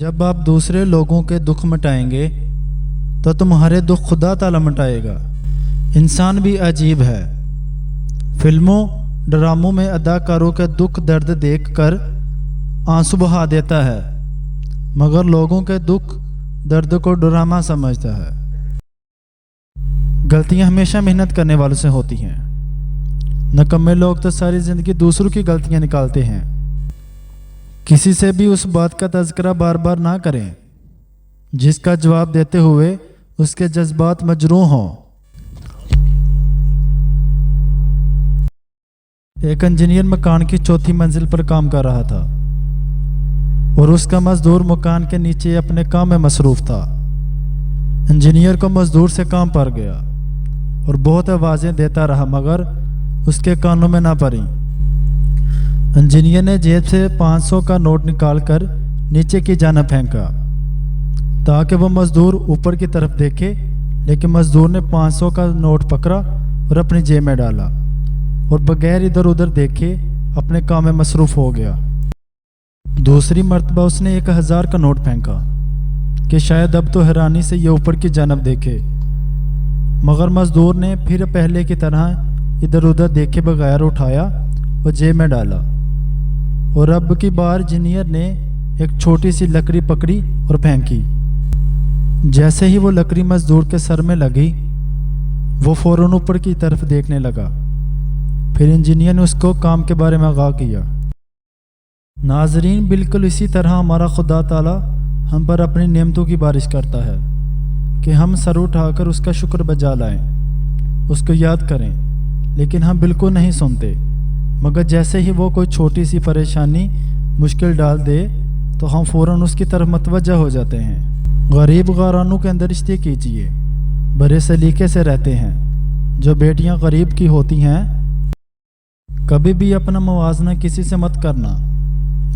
जब आप दूसरे लोगों के दुख मिटाएंगे तो तुम्हारे दुख खुदा ताला मिटाएगा। इंसान भी अजीब है। फिल्मों ड्रामों में अदाकारों के दुख दर्द देखकर आंसू बहा देता है, मगर लोगों के दुख दर्द को ड्रामा समझता है। गलतियां हमेशा मेहनत करने वालों से होती हैं। नकम्मे लोग तो सारी ज़िंदगी दूसरों की गलतियां निकालते हैं। किसी से भी उस बात का तज़किरा बार बार ना करें जिसका जवाब देते हुए उसके जज्बात मजरूह हों। एक इंजीनियर मकान की चौथी मंजिल पर काम कर रहा था और उसका मजदूर मकान के नीचे अपने काम में मसरूफ था। इंजीनियर को मजदूर से काम पड़ गया और बहुत आवाज़ें देता रहा, मगर उसके कानों में ना पड़ी। इंजीनियर ने जेब से 500 का नोट निकालकर नीचे की जानिब फेंका ताकि वो मजदूर ऊपर की तरफ देखे, लेकिन मजदूर ने 500 का नोट पकड़ा और अपनी जेब में डाला और बगैर इधर उधर देखे अपने काम में मसरूफ हो गया। दूसरी मर्तबा उसने 1000 का नोट फेंका कि शायद अब तो हैरानी से ये ऊपर की जानिब देखे, मगर मजदूर ने फिर पहले की तरह इधर उधर देखे बगैर उठाया और जेब में डाला। और अब की बार इंजीनियर ने एक छोटी सी लकड़ी पकड़ी और फेंकी। जैसे ही वो लकड़ी मजदूर के सर में लगी, वो फौरन ऊपर की तरफ देखने लगा। फिर इंजीनियर ने उसको काम के बारे में आगाह किया। नाजरीन, बिल्कुल इसी तरह हमारा खुदा ताला हम पर अपनी नेमतों की बारिश करता है कि हम सर उठाकर उसका शुक्र बजा लाएं, उसको याद करें, लेकिन हम बिल्कुल नहीं सुनते। मगर जैसे ही वो कोई छोटी सी परेशानी मुश्किल डाल दे तो हम फ़ौरन उसकी तरफ मतवज्जा हो जाते हैं। गरीब गारानों के अंदर रिश्ते कीजिए, बड़े सलीके से रहते हैं। जो बेटियां गरीब की होती हैं, कभी भी अपना मुवाजना किसी से मत करना।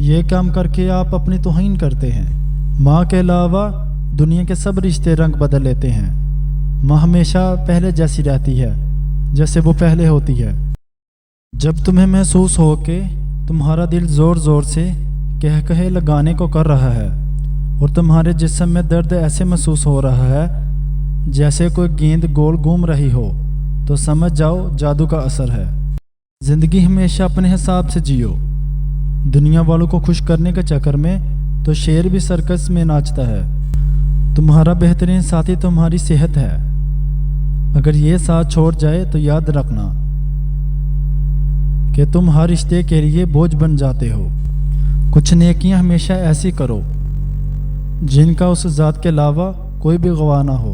ये काम करके आप अपनी तौहीन करते हैं। माँ के अलावा दुनिया के सब रिश्ते रंग बदल लेते हैं। माँ हमेशा पहले जैसी रहती है जैसे वो पहले होती है। जब तुम्हें महसूस हो कि तुम्हारा दिल ज़ोर ज़ोर से कह कहे लगाने को कर रहा है और तुम्हारे जिस्म में दर्द ऐसे महसूस हो रहा है जैसे कोई गेंद गोल घूम रही हो, तो समझ जाओ जादू का असर है। ज़िंदगी हमेशा अपने हिसाब से जियो। दुनिया वालों को खुश करने के चक्कर में तो शेर भी सर्कस में नाचता है। तुम्हारा बेहतरीन साथी तुम्हारी सेहत है। अगर ये साथ छोड़ जाए तो याद रखना कि तुम हर रिश्ते के लिए बोझ बन जाते हो। कुछ नेकियां हमेशा ऐसी करो जिनका उस ज़ात के अलावा कोई भी गवाह ना हो।